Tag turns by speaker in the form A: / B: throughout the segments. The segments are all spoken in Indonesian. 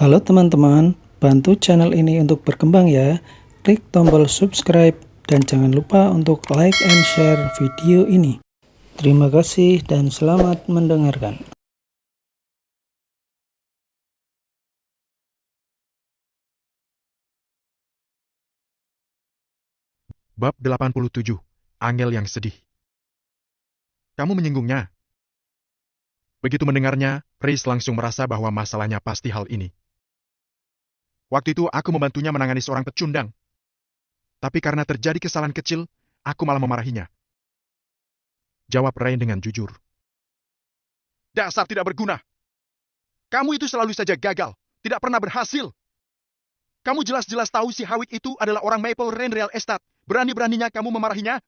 A: Halo teman-teman, bantu channel ini untuk berkembang ya. Klik tombol subscribe dan jangan lupa untuk like and share video ini. Terima kasih dan selamat mendengarkan.
B: Bab 87. Angel yang sedih. Kamu menyinggungnya. Begitu mendengarnya, Reis langsung merasa bahwa masalahnya pasti hal ini. Waktu itu aku membantunya menangani seorang pecundang. Tapi karena terjadi kesalahan kecil, aku malah memarahinya. Jawab Rain dengan jujur. Dasar tidak berguna. Kamu itu selalu saja gagal, tidak pernah berhasil. Kamu jelas-jelas tahu si Hawik itu adalah orang Maple Rain Real Estate. Berani-beraninya kamu memarahinya?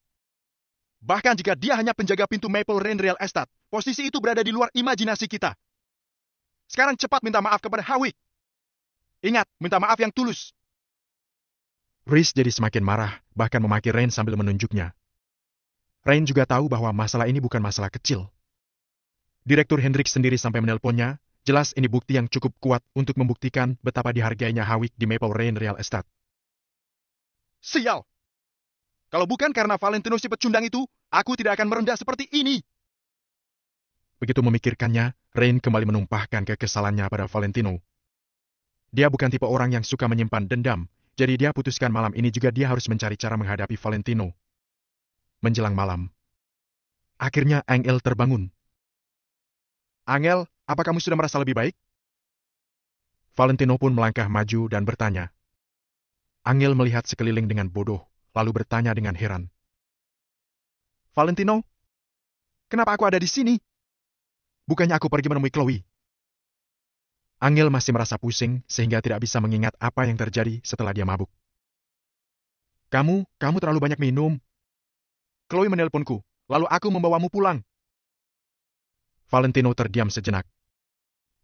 B: Bahkan jika dia hanya penjaga pintu Maple Rain Real Estate, posisi itu berada di luar imajinasi kita. Sekarang cepat minta maaf kepada Hawik. Ingat, minta maaf yang tulus. Reis jadi semakin marah, bahkan memaki Rain sambil menunjuknya. Rain juga tahu bahwa masalah ini bukan masalah kecil. Direktur Hendrik sendiri sampai menelponnya, jelas ini bukti yang cukup kuat untuk membuktikan betapa dihargainya Hawik di Maple Rain Real Estate. Sial! Kalau bukan karena Valentino si pecundang itu, aku tidak akan merendah seperti ini. Begitu memikirkannya, Rain kembali menumpahkan kekesalannya pada Valentino. Dia bukan tipe orang yang suka menyimpan dendam, jadi dia putuskan malam ini juga dia harus mencari cara menghadapi Valentino. Menjelang malam, akhirnya Angel terbangun. Angel, apa kamu sudah merasa lebih baik? Valentino pun melangkah maju dan bertanya. Angel melihat sekeliling dengan bodoh, lalu bertanya dengan heran. Valentino, kenapa aku ada di sini? Bukannya aku pergi menemui Chloe? Angel masih merasa pusing sehingga tidak bisa mengingat apa yang terjadi setelah dia mabuk. Kamu terlalu banyak minum. Chloe menelponku, lalu aku membawamu pulang. Valentino terdiam sejenak.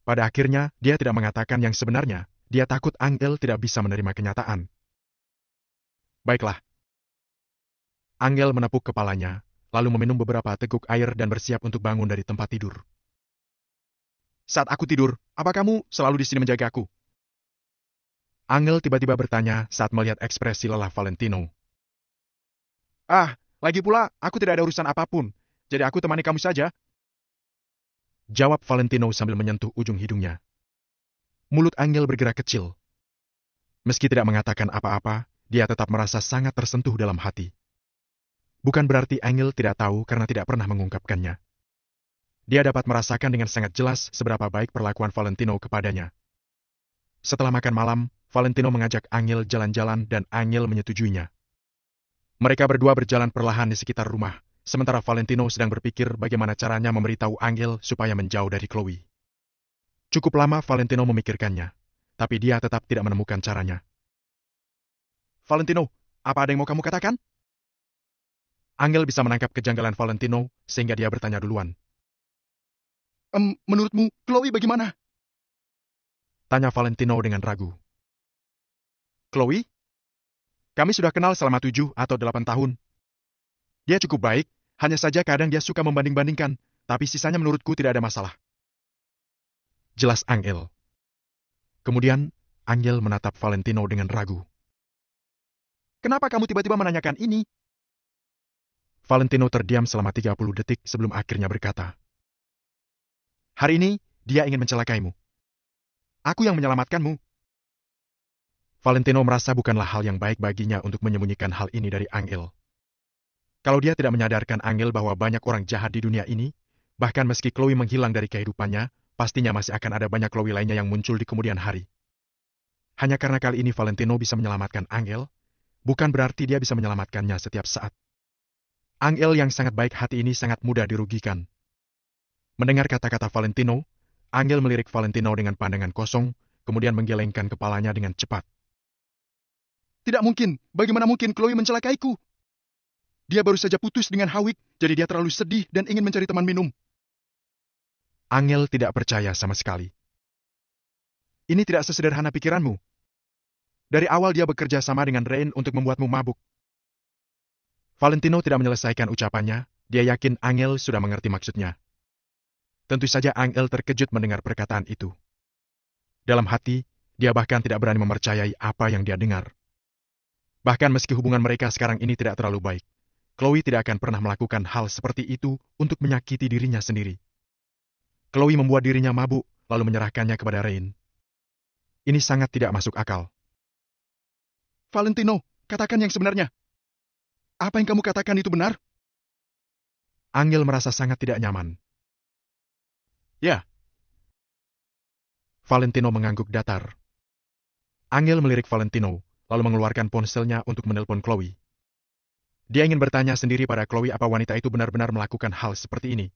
B: Pada akhirnya, dia tidak mengatakan yang sebenarnya. Dia takut Angel tidak bisa menerima kenyataan. Baiklah. Angel menepuk kepalanya, lalu meminum beberapa teguk air dan bersiap untuk bangun dari tempat tidur. Saat aku tidur, apa kamu selalu di sini menjagaku? Angel tiba-tiba bertanya saat melihat ekspresi lelah Valentino. Lagi pula, aku tidak ada urusan apapun, jadi aku temani kamu saja. Jawab Valentino sambil menyentuh ujung hidungnya. Mulut Angel bergerak kecil. Meski tidak mengatakan apa-apa, dia tetap merasa sangat tersentuh dalam hati. Bukan berarti Angel tidak tahu karena tidak pernah mengungkapkannya. Dia dapat merasakan dengan sangat jelas seberapa baik perlakuan Valentino kepadanya. Setelah makan malam, Valentino mengajak Angel jalan-jalan dan Angel menyetujuinya. Mereka berdua berjalan perlahan di sekitar rumah, sementara Valentino sedang berpikir bagaimana caranya memberitahu Angel supaya menjauh dari Chloe. Cukup lama Valentino memikirkannya, tapi dia tetap tidak menemukan caranya. Valentino, apa ada yang mau kamu katakan? Angel bisa menangkap kejanggalan Valentino, sehingga dia bertanya duluan. Menurutmu, Chloe bagaimana? Tanya Valentino dengan ragu. Chloe? Kami sudah kenal selama 7 atau 8 tahun. Dia cukup baik, hanya saja kadang dia suka membanding-bandingkan, tapi sisanya menurutku tidak ada masalah. Jelas Angel. Kemudian, Angel menatap Valentino dengan ragu. Kenapa kamu tiba-tiba menanyakan ini? Valentino terdiam selama 30 detik sebelum akhirnya berkata. Hari ini, dia ingin mencelakaimu. Aku yang menyelamatkanmu. Valentino merasa bukanlah hal yang baik baginya untuk menyembunyikan hal ini dari Angel. Kalau dia tidak menyadarkan Angel bahwa banyak orang jahat di dunia ini, bahkan meski Chloe menghilang dari kehidupannya, pastinya masih akan ada banyak Chloe lainnya yang muncul di kemudian hari. Hanya karena kali ini Valentino bisa menyelamatkan Angel, bukan berarti dia bisa menyelamatkannya setiap saat. Angel yang sangat baik hati ini sangat mudah dirugikan. Mendengar kata-kata Valentino, Angel melirik Valentino dengan pandangan kosong, kemudian menggelengkan kepalanya dengan cepat. Tidak mungkin, bagaimana mungkin Chloe mencelakaiku? Dia baru saja putus dengan Hawik, jadi dia terlalu sedih dan ingin mencari teman minum. Angel tidak percaya sama sekali. Ini tidak sesederhana pikiranmu. Dari awal dia bekerja sama dengan Rain untuk membuatmu mabuk. Valentino tidak menyelesaikan ucapannya, dia yakin Angel sudah mengerti maksudnya. Tentu saja Angel terkejut mendengar perkataan itu. Dalam hati, Dia bahkan tidak berani mempercayai apa yang dia dengar. Bahkan meski hubungan mereka sekarang ini tidak terlalu baik, Chloe tidak akan pernah melakukan hal seperti itu untuk menyakiti dirinya sendiri. Chloe membuat dirinya mabuk, lalu menyerahkannya kepada Rain. Ini sangat tidak masuk akal. Valentino, katakan yang sebenarnya. Apa yang kamu katakan itu benar? Angel merasa sangat tidak nyaman. Ya. Valentino mengangguk datar. Angel melirik Valentino, lalu mengeluarkan ponselnya untuk menelpon Chloe. Dia ingin bertanya sendiri pada Chloe apa wanita itu benar-benar melakukan hal seperti ini.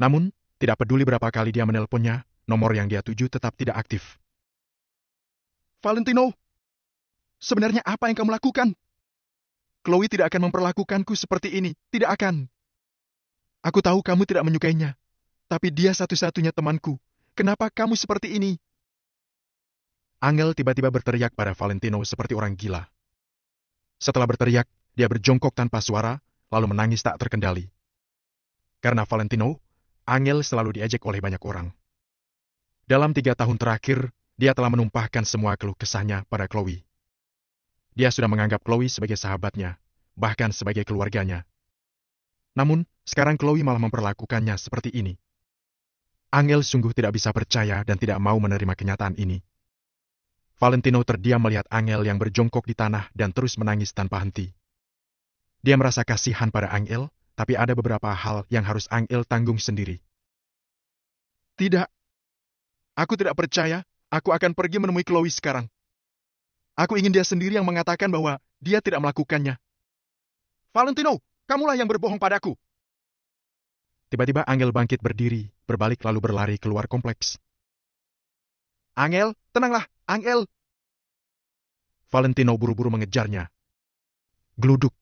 B: Namun, tidak peduli berapa kali dia menelponnya, nomor yang dia tuju tetap tidak aktif. Valentino, sebenarnya apa yang kamu lakukan? Chloe tidak akan memperlakukanku seperti ini, tidak akan. Aku tahu kamu tidak menyukainya, tapi dia satu-satunya temanku. Kenapa kamu seperti ini? Angel tiba-tiba berteriak pada Valentino seperti orang gila. Setelah berteriak, dia berjongkok tanpa suara, lalu menangis tak terkendali. Karena Valentino, Angel selalu diejek oleh banyak orang. Dalam 3 tahun terakhir, dia telah menumpahkan semua keluh kesahnya pada Chloe. Dia sudah menganggap Chloe sebagai sahabatnya, bahkan sebagai keluarganya. Namun, sekarang Chloe malah memperlakukannya seperti ini. Angel sungguh tidak bisa percaya dan tidak mau menerima kenyataan ini. Valentino terdiam melihat Angel yang berjongkok di tanah dan terus menangis tanpa henti. Dia merasa kasihan pada Angel, tapi ada beberapa hal yang harus Angel tanggung sendiri. Tidak. Aku tidak percaya, aku akan pergi menemui Chloe sekarang. Aku ingin dia sendiri yang mengatakan bahwa dia tidak melakukannya. Valentino, kamulah yang berbohong padaku. Tiba-tiba Angel bangkit berdiri, berbalik lalu berlari keluar kompleks. Angel, tenanglah, Angel. Valentino buru-buru mengejarnya. Gluduk.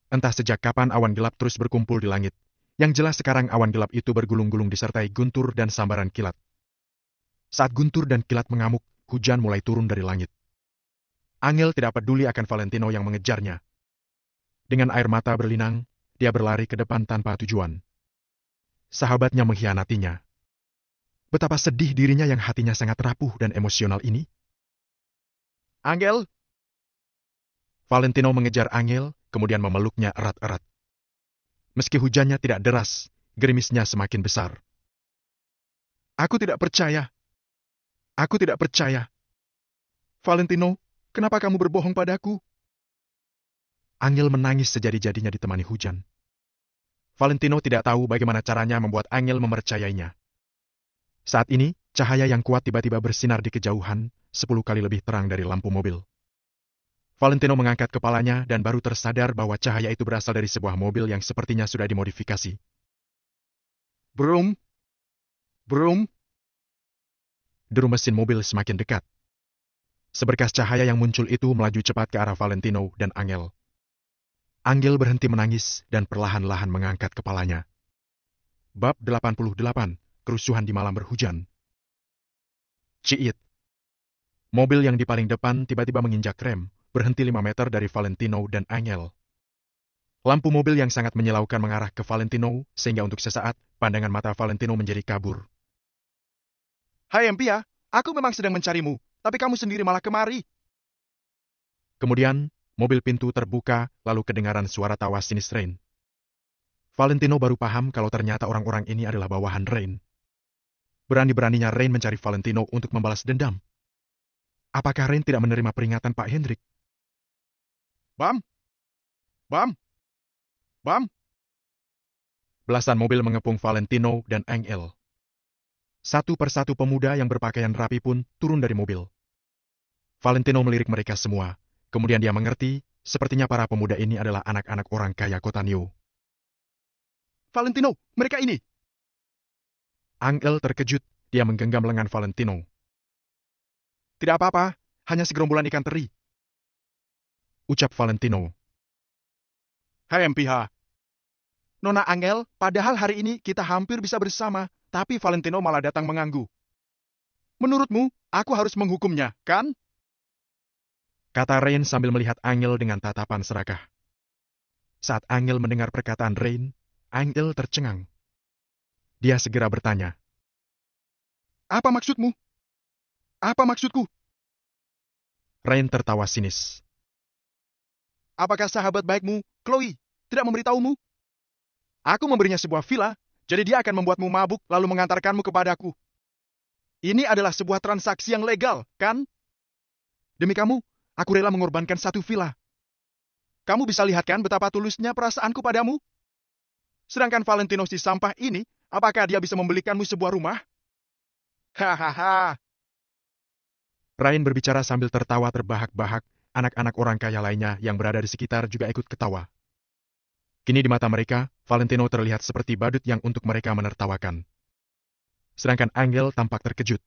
B: Entah sejak kapan awan gelap terus berkumpul di langit. Yang jelas sekarang awan gelap itu bergulung-gulung disertai guntur dan sambaran kilat. Saat guntur dan kilat mengamuk, hujan mulai turun dari langit. Angel tidak peduli akan Valentino yang mengejarnya. Dengan air mata berlinang, dia berlari ke depan tanpa tujuan. Sahabatnya mengkhianatinya. Betapa sedih dirinya yang hatinya sangat rapuh dan emosional ini. Angel! Valentino mengejar Angel, kemudian memeluknya erat-erat. Meski hujannya tidak deras, gerimisnya semakin besar. Aku tidak percaya. Aku tidak percaya. Valentino, kenapa kamu berbohong padaku? Angel menangis sejadi-jadinya ditemani hujan. Valentino tidak tahu bagaimana caranya membuat Angel mempercayainya. Saat ini, cahaya yang kuat tiba-tiba bersinar di kejauhan, 10 kali lebih terang dari lampu mobil. Valentino mengangkat kepalanya dan baru tersadar bahwa cahaya itu berasal dari sebuah mobil yang sepertinya sudah dimodifikasi. Brum! Brum! Deru mesin mobil semakin dekat. Seberkas cahaya yang muncul itu melaju cepat ke arah Valentino dan Angel. Angel berhenti menangis dan perlahan-lahan mengangkat kepalanya. Bab 88, Kerusuhan di Malam Berhujan. Ciit. Mobil yang di paling depan tiba-tiba menginjak rem, berhenti 5 meter dari Valentino dan Angel. Lampu mobil yang sangat menyilaukan mengarah ke Valentino, sehingga untuk sesaat, pandangan mata Valentino menjadi kabur. Hai Empia, aku memang sedang mencarimu, tapi kamu sendiri malah kemari. Kemudian, mobil pintu terbuka, lalu kedengaran suara tawa sinis Rain. Valentino baru paham kalau ternyata orang-orang ini adalah bawahan Rain. Berani-beraninya Rain mencari Valentino untuk membalas dendam. Apakah Rain tidak menerima peringatan Pak Hendrik? Bam! Bam! Bam! Belasan mobil mengepung Valentino dan Angel. Satu persatu pemuda yang berpakaian rapi pun turun dari mobil. Valentino melirik mereka semua. Kemudian dia mengerti, sepertinya para pemuda ini adalah anak-anak orang kaya kota New. Valentino, mereka ini! Angel terkejut, dia menggenggam lengan Valentino. Tidak apa-apa, hanya segerombolan ikan teri. Ucap Valentino. Hai MPH. Nona Angel, padahal hari ini kita hampir bisa bersama, tapi Valentino malah datang mengganggu. Menurutmu, aku harus menghukumnya, kan? Kata Rain sambil melihat Angel dengan tatapan serakah. Saat Angel mendengar perkataan Rain, Angel tercengang. Dia segera bertanya. Apa maksudmu? Apa maksudku? Rain tertawa sinis. Apakah sahabat baikmu, Chloe, tidak memberitahumu? Aku memberinya sebuah villa, jadi dia akan membuatmu mabuk lalu mengantarkanmu kepadaku. Ini adalah sebuah transaksi yang legal, kan? Demi kamu, aku rela mengorbankan satu villa. Kamu bisa lihat kan betapa tulusnya perasaanku padamu? Sedangkan Valentino si sampah ini, apakah dia bisa membelikanmu sebuah rumah? Hahaha. Ryan berbicara sambil tertawa terbahak-bahak. Anak-anak orang kaya lainnya yang berada di sekitar juga ikut ketawa. Kini di mata mereka, Valentino terlihat seperti badut yang untuk mereka menertawakan. Sedangkan Angel tampak terkejut.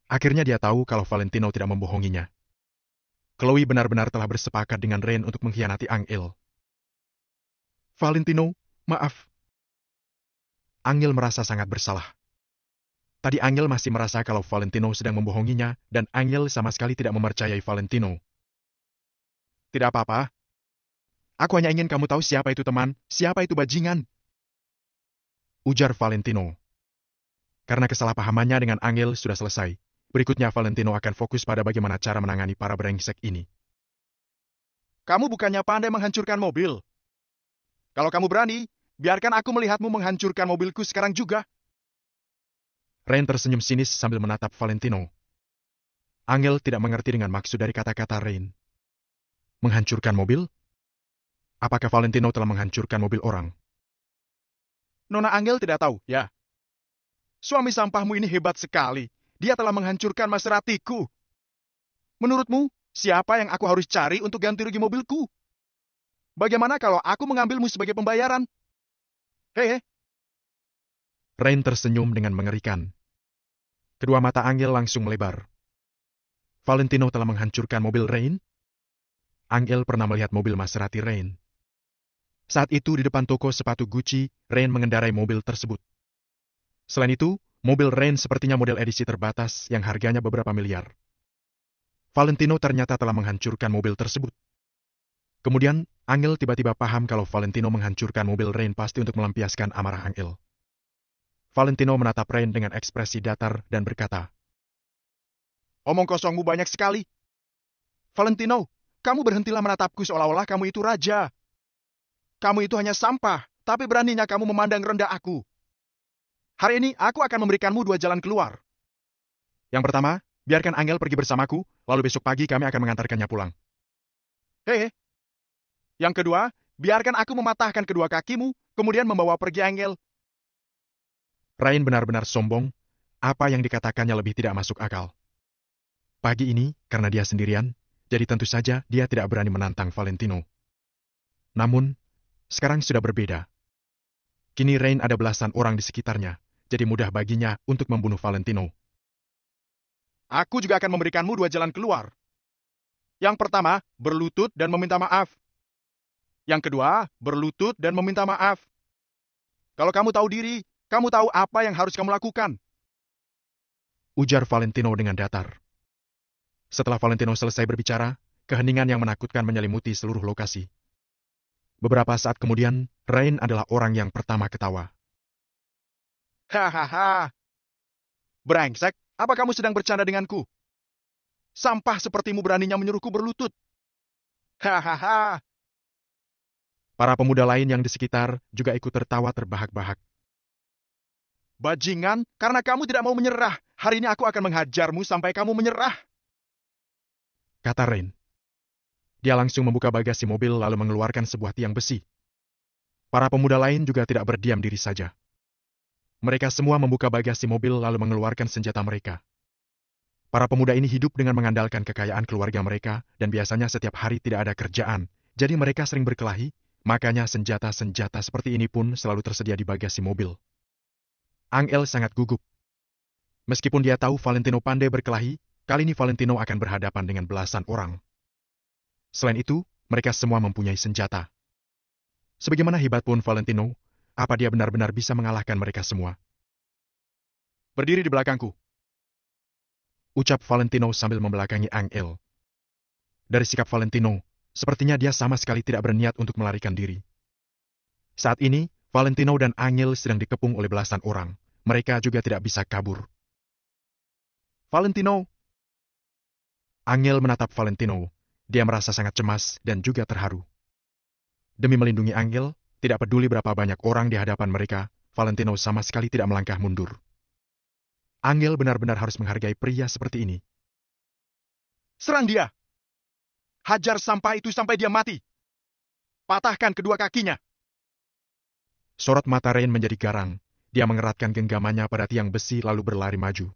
B: Akhirnya dia tahu kalau Valentino tidak membohonginya. Chloe benar-benar telah bersepakat dengan Rain untuk mengkhianati Angel. Valentino, maaf. Angel merasa sangat bersalah. Tadi Angel masih merasa kalau Valentino sedang membohonginya dan Angel sama sekali tidak mempercayai Valentino. Tidak apa-apa. Aku hanya ingin kamu tahu siapa itu teman, siapa itu bajingan. Ujar Valentino. Karena kesalahpahamannya dengan Angel sudah selesai, berikutnya Valentino akan fokus pada bagaimana cara menangani para brengsek ini. Kamu bukannya pandai menghancurkan mobil? Kalau kamu berani, biarkan aku melihatmu menghancurkan mobilku sekarang juga. Rain tersenyum sinis sambil menatap Valentino. Angel tidak mengerti dengan maksud dari kata-kata Rain. Menghancurkan mobil? Apakah Valentino telah menghancurkan mobil orang? Nona Angel tidak tahu, ya. Suami sampahmu ini hebat sekali. Dia telah menghancurkan Maseratiku. Menurutmu, siapa yang aku harus cari untuk ganti rugi mobilku? Bagaimana kalau aku mengambilmu sebagai pembayaran? Hehe. Rain tersenyum dengan mengerikan. Kedua mata Angel langsung melebar. Valentino telah menghancurkan mobil Rain? Angel pernah melihat mobil Maserati Rain. Saat itu di depan toko sepatu Gucci, Rain mengendarai mobil tersebut. Selain itu, mobil Rain sepertinya model edisi terbatas yang harganya beberapa miliar. Valentino ternyata telah menghancurkan mobil tersebut. Kemudian, Angel tiba-tiba paham kalau Valentino menghancurkan mobil Rain pasti untuk melampiaskan amarah Angel. Valentino menatap Rain dengan ekspresi datar dan berkata, "Omong kosongmu banyak sekali. Valentino, kamu berhentilah menatapku seolah-olah kamu itu raja. Kamu itu hanya sampah, tapi beraninya kamu memandang rendah aku. Hari ini aku akan memberikanmu 2 jalan keluar. Yang pertama, biarkan Angel pergi bersamaku, lalu besok pagi kami akan mengantarkannya pulang. Hehe. Yang kedua, biarkan aku mematahkan kedua kakimu, kemudian membawa pergi Angel." Rain benar-benar sombong, apa yang dikatakannya lebih tidak masuk akal. Pagi ini, karena dia sendirian, jadi tentu saja dia tidak berani menantang Valentino. Namun, sekarang sudah berbeda. Kini Rain ada belasan orang di sekitarnya, jadi mudah baginya untuk membunuh Valentino. Aku juga akan memberikanmu 2 jalan keluar. Yang pertama, berlutut dan meminta maaf. Yang kedua, berlutut dan meminta maaf. Kalau kamu tahu diri, kamu tahu apa yang harus kamu lakukan. Ujar Valentino dengan datar. Setelah Valentino selesai berbicara, keheningan yang menakutkan menyelimuti seluruh lokasi. Beberapa saat kemudian, Rain adalah orang yang pertama ketawa. Hahaha. Brengsek, apa kamu sedang bercanda denganku? Sampah sepertimu beraninya menyuruhku berlutut. Hahaha. Para pemuda lain yang di sekitar juga ikut tertawa terbahak-bahak. Bajingan, karena kamu tidak mau menyerah. Hari ini aku akan menghajarmu sampai kamu menyerah. Kata Rain. Dia langsung membuka bagasi mobil lalu mengeluarkan sebuah tiang besi. Para pemuda lain juga tidak berdiam diri saja. Mereka semua membuka bagasi mobil lalu mengeluarkan senjata mereka. Para pemuda ini hidup dengan mengandalkan kekayaan keluarga mereka dan biasanya setiap hari tidak ada kerjaan, jadi mereka sering berkelahi, makanya senjata-senjata seperti ini pun selalu tersedia di bagasi mobil. Angel sangat gugup. Meskipun dia tahu Valentino pandai berkelahi, kali ini Valentino akan berhadapan dengan belasan orang. Selain itu, mereka semua mempunyai senjata. Sebagaimana hebat pun Valentino, apa dia benar-benar bisa mengalahkan mereka semua? Berdiri di belakangku. Ucap Valentino sambil membelakangi Angel. Dari sikap Valentino, sepertinya dia sama sekali tidak berniat untuk melarikan diri. Saat ini, Valentino dan Angel sedang dikepung oleh belasan orang. Mereka juga tidak bisa kabur. Valentino, Angel menatap Valentino. Dia merasa sangat cemas dan juga terharu. Demi melindungi Angel, tidak peduli berapa banyak orang di hadapan mereka, Valentino sama sekali tidak melangkah mundur. Angel benar-benar harus menghargai pria seperti ini. Serang dia! Hajar sampah itu sampai dia mati! Patahkan kedua kakinya! Sorot mata Rain menjadi garang. Dia mengeratkan genggamannya pada tiang besi lalu berlari maju.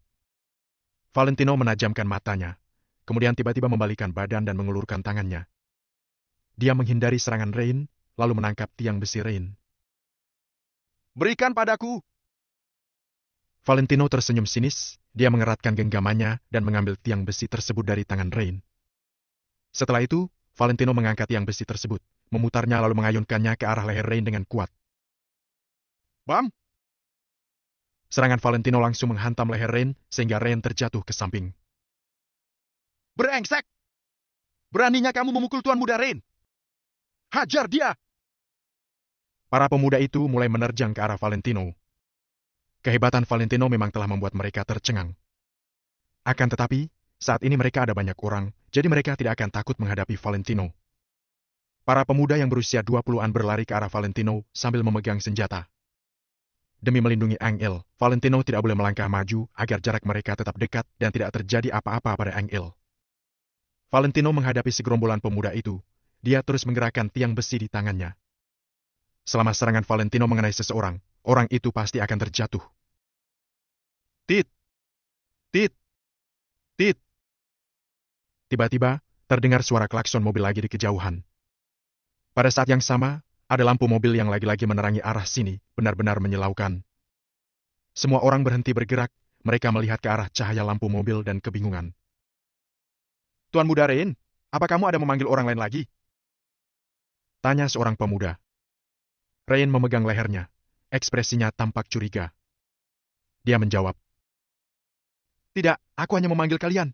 B: Valentino menajamkan matanya. Kemudian tiba-tiba membalikan badan dan mengulurkan tangannya. Dia menghindari serangan Rain, lalu menangkap tiang besi Rain. Berikan padaku! Valentino tersenyum sinis, dia mengeratkan genggamannya dan mengambil tiang besi tersebut dari tangan Rain. Setelah itu, Valentino mengangkat tiang besi tersebut, memutarnya lalu mengayunkannya ke arah leher Rain dengan kuat. Bam! Serangan Valentino langsung menghantam leher Rain, sehingga Rain terjatuh ke samping. Brengsek! Beraninya kamu memukul Tuan Muda Rain! Hajar dia! Para pemuda itu mulai menerjang ke arah Valentino. Kehebatan Valentino memang telah membuat mereka tercengang. Akan tetapi, saat ini mereka ada banyak orang, jadi mereka tidak akan takut menghadapi Valentino. Para pemuda yang berusia 20-an berlari ke arah Valentino sambil memegang senjata. Demi melindungi Angel, Valentino tidak boleh melangkah maju agar jarak mereka tetap dekat dan tidak terjadi apa-apa pada Angel. Valentino menghadapi segerombolan pemuda itu. Dia terus menggerakkan tiang besi di tangannya. Selama serangan Valentino mengenai seseorang, orang itu pasti akan terjatuh. Tit! Tit! Tit! Tiba-tiba, terdengar suara klakson mobil lagi di kejauhan. Pada saat yang sama, ada lampu mobil yang lagi-lagi menerangi arah sini, benar-benar menyilaukan. Semua orang berhenti bergerak, mereka melihat ke arah cahaya lampu mobil dan kebingungan. Tuan Muda Rain, apa kamu ada memanggil orang lain lagi? Tanya seorang pemuda. Rain memegang lehernya. Ekspresinya tampak curiga. Dia menjawab. Tidak, aku hanya memanggil kalian.